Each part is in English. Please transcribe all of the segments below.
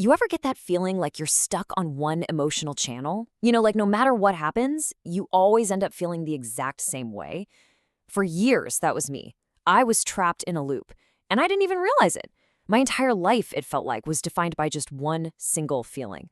You ever get that feeling like you're stuck on one emotional channel? Like no matter what happens, you always end up feeling the exact same way? For years, that was me. I was trapped in a loop, and I didn't even realize it. My entire life, it felt like, was defined by just one single feeling.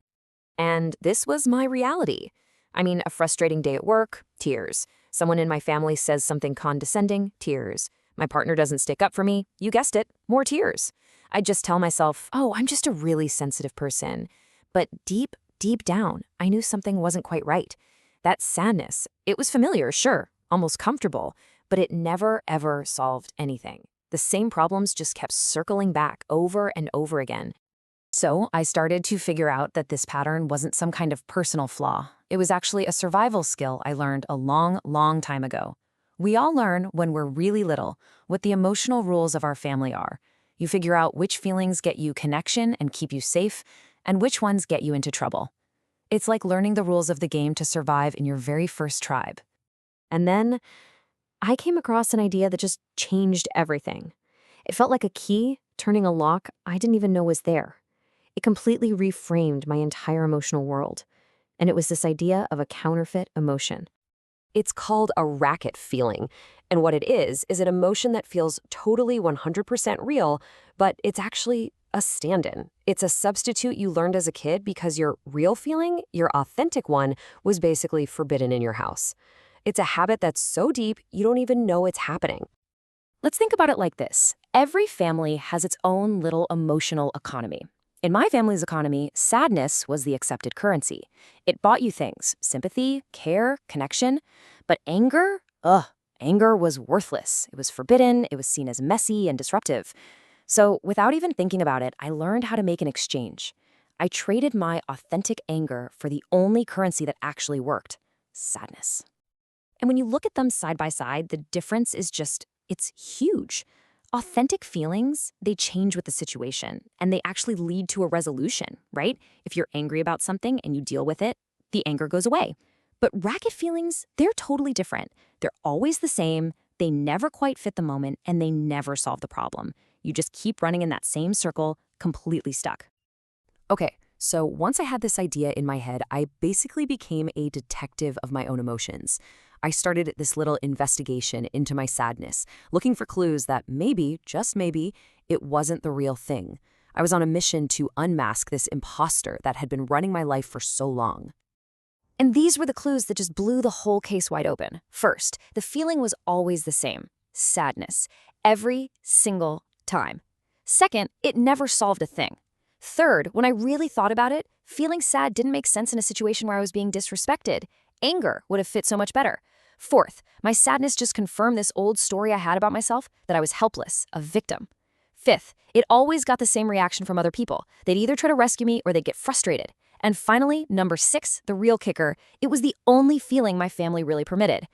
And this was my reality. I mean, a frustrating day at work, tears. Someone in my family says something condescending, tears. My partner doesn't stick up for me, you guessed it, more tears. I'd just tell myself, oh, I'm just a really sensitive person. But deep, deep down, I knew something wasn't quite right. That sadness, it was familiar, sure, almost comfortable, but it never, ever solved anything. The same problems just kept circling back over and over again. So I started to figure out that this pattern wasn't some kind of personal flaw. It was actually a survival skill I learned a long, long time ago. We all learn when we're really little what the emotional rules of our family are. You figure out which feelings get you connection and keep you safe, and which ones get you into trouble. It's like learning the rules of the game to survive in your very first tribe. And then I came across an idea that just changed everything. It felt like a key turning a lock I didn't even know was there. It completely reframed my entire emotional world. And it was this idea of a counterfeit emotion. It's called a racket feeling. And what it is an emotion that feels totally 100% real, but it's actually a stand-in. It's a substitute you learned as a kid because your real feeling, your authentic one, was basically forbidden in your house. It's a habit that's so deep you don't even know it's happening. Let's think about it like this. Every family has its own little emotional economy. In my family's economy, sadness was the accepted currency. It bought you things, sympathy, care, connection. But anger? Anger was worthless. It was forbidden, it was seen as messy and disruptive. So without even thinking about it, I learned how to make an exchange. I traded my authentic anger for the only currency that actually worked: sadness. And when you look at them side by side, the difference is it's huge. Authentic feelings, they change with the situation, and they actually lead to a resolution, right? If you're angry about something and you deal with it, the anger goes away. But racket feelings, they're totally different. They're always the same, they never quite fit the moment, and they never solve the problem. You just keep running in that same circle, completely stuck. Okay, so once I had this idea in my head, I basically became a detective of my own emotions. I started this little investigation into my sadness, looking for clues that maybe, just maybe, it wasn't the real thing. I was on a mission to unmask this imposter that had been running my life for so long. And these were the clues that just blew the whole case wide open. First, the feeling was always the same: sadness, every single time. Second, it never solved a thing. Third, when I really thought about it, feeling sad didn't make sense in a situation where I was being disrespected. Anger would have fit so much better. Fourth, my sadness just confirmed this old story I had about myself, that I was helpless, a victim. Fifth, it always got the same reaction from other people. They'd either try to rescue me or they'd get frustrated. And finally, number 6, the real kicker, it was the only feeling my family really permitted.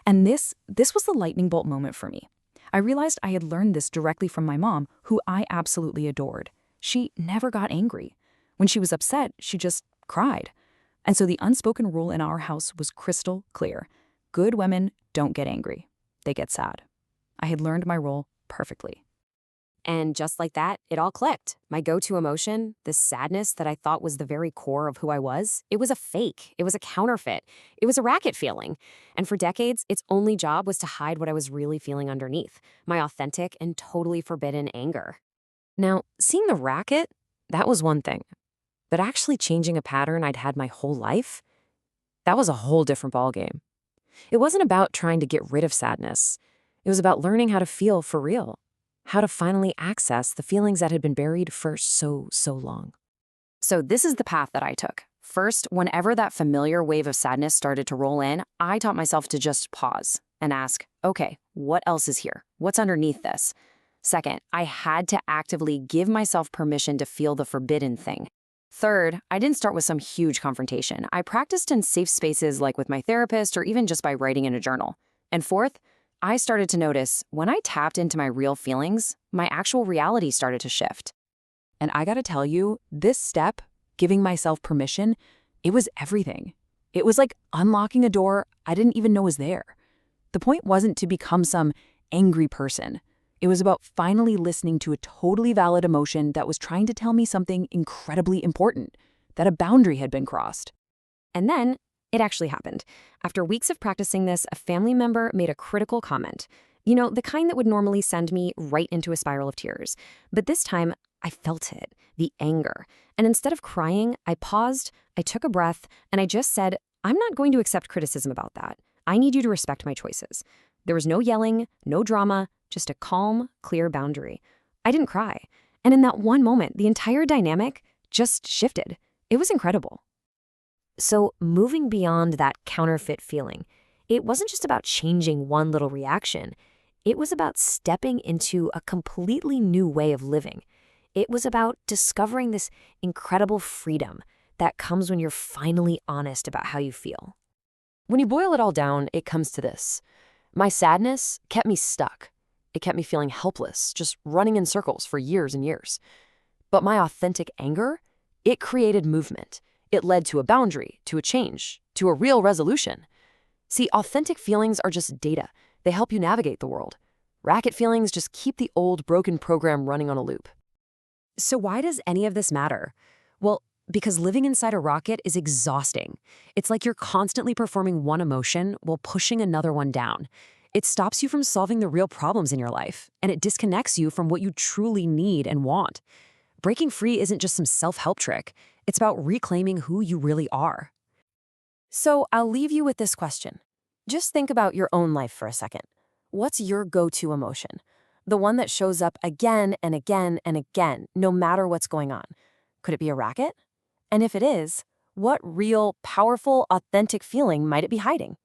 And this was the lightning bolt moment for me. I realized I had learned this directly from my mom, who I absolutely adored. She never got angry. When she was upset, she just cried. And so the unspoken rule in our house was crystal clear: good women don't get angry, they get sad. I had learned my role perfectly. And just like that, it all clicked. My go-to emotion, this sadness that I thought was the very core of who I was, it was a fake. It was a counterfeit. It was a racket feeling. And for decades, its only job was to hide what I was really feeling underneath: my authentic and totally forbidden anger. Now, seeing the racket, that was one thing. But actually changing a pattern I'd had my whole life, that was a whole different ballgame. It wasn't about trying to get rid of sadness. It was about learning how to feel for real, how to finally access the feelings that had been buried for so long. So this is the path that I took. First, whenever that familiar wave of sadness started to roll in, I taught myself to just pause and ask, okay, what else is here? What's underneath this? Second, I had to actively give myself permission to feel the forbidden thing. Third, I didn't start with some huge confrontation. I practiced in safe spaces like with my therapist or even just by writing in a journal. And fourth, I started to notice when I tapped into my real feelings, my actual reality started to shift. And I gotta tell you, this step, giving myself permission, it was everything. It was like unlocking a door I didn't even know was there. The point wasn't to become some angry person. It was about finally listening to a totally valid emotion that was trying to tell me something incredibly important, that a boundary had been crossed. And then it actually happened. After weeks of practicing this, a family member made a critical comment. You know, the kind that would normally send me right into a spiral of tears. But this time, I felt it, the anger. And instead of crying, I paused, I took a breath, and I just said, I'm not going to accept criticism about that. I need you to respect my choices. There was no yelling, no drama, just a calm, clear boundary. I didn't cry. And in that one moment, the entire dynamic just shifted. It was incredible. So, moving beyond that counterfeit feeling, it wasn't just about changing one little reaction. It was about stepping into a completely new way of living. It was about discovering this incredible freedom that comes when you're finally honest about how you feel. When you boil it all down, it comes to this. My sadness kept me stuck. It kept me feeling helpless, just running in circles for years and years. But my authentic anger, it created movement. It led to a boundary, to a change, to a real resolution. See, authentic feelings are just data. They help you navigate the world. Racket feelings just keep the old broken program running on a loop. So why does any of this matter? Well, because living inside a rocket is exhausting. It's like you're constantly performing one emotion while pushing another one down. It stops you from solving the real problems in your life, and it disconnects you from what you truly need and want. Breaking free isn't just some self-help trick. It's about reclaiming who you really are. So I'll leave you with this question. Just think about your own life for a second. What's your go-to emotion? The one that shows up again and again and again, no matter what's going on. Could it be a racket? And if it is, what real, powerful, authentic feeling might it be hiding?